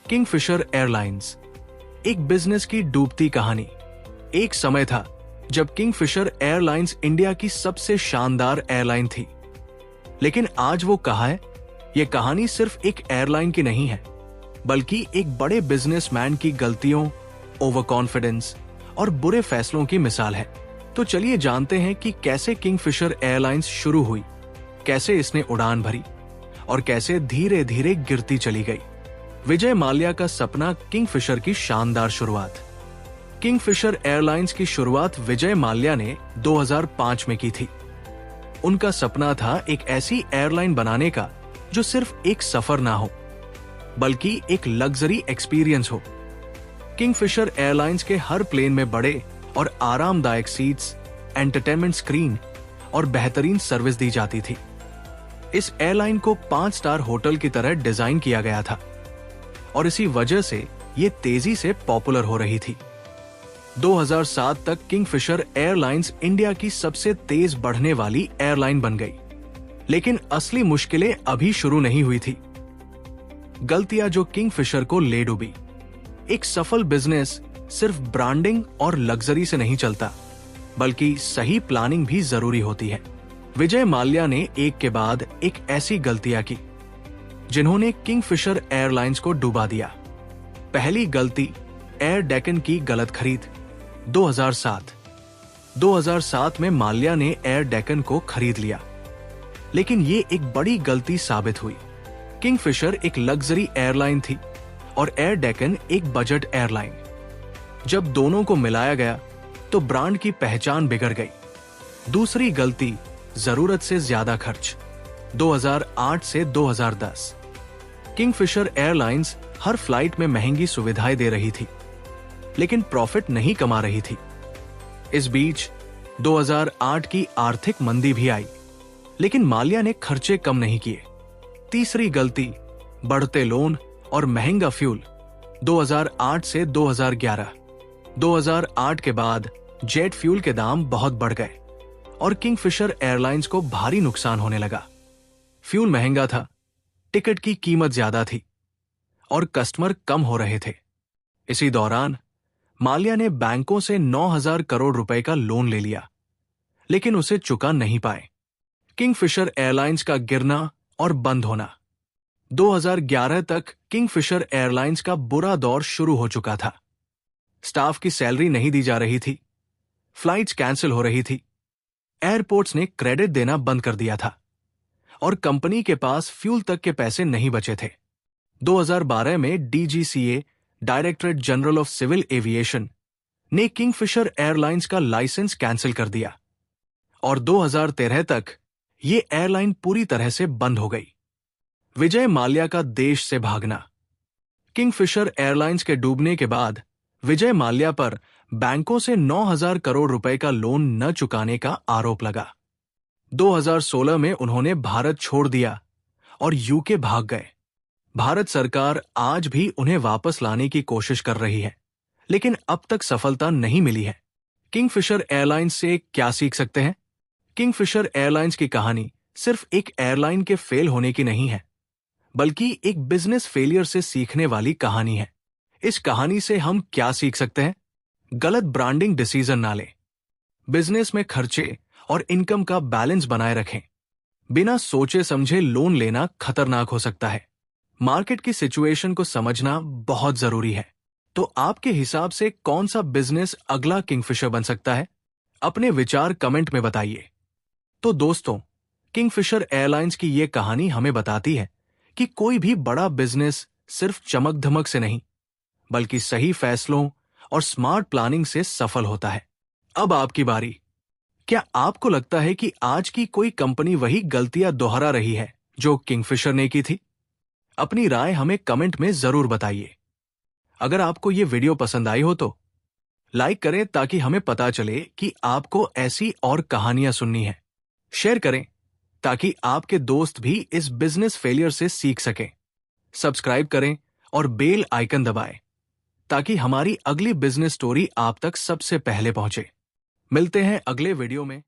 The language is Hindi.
किंगफिशर एयरलाइंस, एक बिजनेस की डूबती कहानी। एक समय था जब किंगफिशर एयरलाइंस इंडिया की सबसे शानदार एयरलाइन थी। लेकिन आज वो कहाँ है? ये कहानी सिर्फ एक एयरलाइन की नहीं है, बल्कि एक बड़े बिजनेसमैन की गलतियों, ओवर कॉन्फिडेंस और बुरे फैसलों की मिसाल है। तो चलिए जानते हैं कि कैसे किंगफिशर एयरलाइंस शुरू हुई, कैसे इसने उड़ान भरी और कैसे धीरे धीरे गिरती चली गई। विजय माल्या का सपना, किंगफिशर की शानदार शुरुआत। किंगफिशर एयरलाइंस की शुरुआत विजय माल्या ने 2005 में की थी। उनका सपना था एक ऐसी एयरलाइन बनाने का जो सिर्फ एक सफर ना हो, बल्कि एक लग्जरी एक्सपीरियंस हो। किंगफिशर एयरलाइंस के हर प्लेन में बड़े और आरामदायक सीट्स, एंटरटेनमेंट स्क्रीन और बेहतरीन सर्विस दी जाती थी। इस एयरलाइन को 5 स्टार होटल की तरह डिजाइन किया गया था और इसी वजह से ये तेजी से पॉपुलर हो रही थी। 2007 तक किंगफिशर एयरलाइंस इंडिया की सबसे तेज बढ़ने वाली एयरलाइन बन गई। लेकिन असली मुश्किलें अभी शुरू नहीं हुई थी। गलतियां जो किंगफिशर को ले डूबी। एक सफल बिजनेस सिर्फ ब्रांडिंग और लग्जरी से नहीं चलता, बल्कि सही प्लानिंग भी जरूरी होती है। विजय माल्या ने एक के बाद एक ऐसी गलतियां की जिन्होंने किंगफिशर एयरलाइंस को डुबा दिया। पहली गलती, एयर डेक्कन की गलत खरीद। 2007 में माल्या ने एयर डेक्कन को खरीद लिया, लेकिन ये एक बड़ी गलती साबित हुई। किंगफिशर एक लग्जरी एयरलाइन थी और एयर डेक्कन एक बजट एयरलाइन। जब दोनों को मिलाया गया तो ब्रांड की पहचान बिगड़ गई। दूसरी गलती, जरूरत से ज्यादा खर्च। 2008 से 2010 किंगफिशर एयरलाइंस हर फ्लाइट में महंगी सुविधाएं दे रही थी, लेकिन प्रॉफिट नहीं कमा रही थी। इस बीच 2008 की आर्थिक मंदी भी आई, लेकिन माल्या ने खर्चे कम नहीं किए। तीसरी गलती, बढ़ते लोन और महंगा फ्यूल। 2008 से 2011 2008 के बाद जेट फ्यूल के दाम बहुत बढ़ गए और किंगफिशर एयरलाइंस को भारी नुकसान होने लगा। फ्यूल महंगा था, टिकट की कीमत ज्यादा थी और कस्टमर कम हो रहे थे। इसी दौरान माल्या ने बैंकों से 9,000 करोड़ रुपए का लोन ले लिया, लेकिन उसे चुका नहीं पाए। किंगफिशर एयरलाइंस का गिरना और बंद होना। 2011 तक किंगफिशर एयरलाइंस का बुरा दौर शुरू हो चुका था। स्टाफ की सैलरी नहीं दी जा रही थी, फ्लाइट्स कैंसिल हो रही थी, एयरपोर्ट्स ने क्रेडिट देना बंद कर दिया था और कंपनी के पास फ्यूल तक के पैसे नहीं बचे थे। 2012 में DGCA, directorate general of civil aviation, ने किंगफिशर एयरलाइंस का लाइसेंस कैंसिल कर दिया और 2013 तक ये एयरलाइन पूरी तरह से बंद हो गई। विजय माल्या का देश से भागना। किंगफिशर एयरलाइंस के डूबने के बाद विजय माल्या पर बैंकों से 9,000 करोड़ रुपए का लोन न चुकाने का आरोप लगा। 2016 में उन्होंने भारत छोड़ दिया और यूके भाग गए। भारत सरकार आज भी उन्हें वापस लाने की कोशिश कर रही है, लेकिन अब तक सफलता नहीं मिली है। किंगफिशर एयरलाइंस से क्या सीख सकते हैं? किंगफिशर एयरलाइंस की कहानी सिर्फ एक एयरलाइन के फेल होने की नहीं है, बल्कि एक बिजनेस फेलियर से सीखने वाली कहानी है। इस कहानी से हम क्या सीख सकते हैं? गलत ब्रांडिंग डिसीजन ना लें। बिजनेस में खर्चे और इनकम का बैलेंस बनाए रखें। बिना सोचे समझे लोन लेना खतरनाक हो सकता है। मार्केट की सिचुएशन को समझना बहुत जरूरी है। तो आपके हिसाब से कौन सा बिजनेस अगला किंगफिशर बन सकता है? अपने विचार कमेंट में बताइए। तो दोस्तों, किंगफिशर एयरलाइंस की ये कहानी हमें बताती है कि कोई भी बड़ा बिजनेस सिर्फ चमक धमक से नहीं, बल्कि सही फैसलों और स्मार्ट प्लानिंग से सफल होता है। अब आपकी बारी। क्या आपको लगता है कि आज की कोई कंपनी वही गलतियां दोहरा रही है जो किंगफिशर ने की थी? अपनी राय हमें कमेंट में जरूर बताइए। अगर आपको ये वीडियो पसंद आई हो तो लाइक करें ताकि हमें पता चले कि आपको ऐसी और कहानियां सुननी है। शेयर करें ताकि आपके दोस्त भी इस बिजनेस फेलियर से सीख सकें। सब्सक्राइब करें और बेल आइकन दबाएं ताकि हमारी अगली बिजनेस स्टोरी आप तक सबसे पहले पहुंचे। मिलते हैं अगले वीडियो में।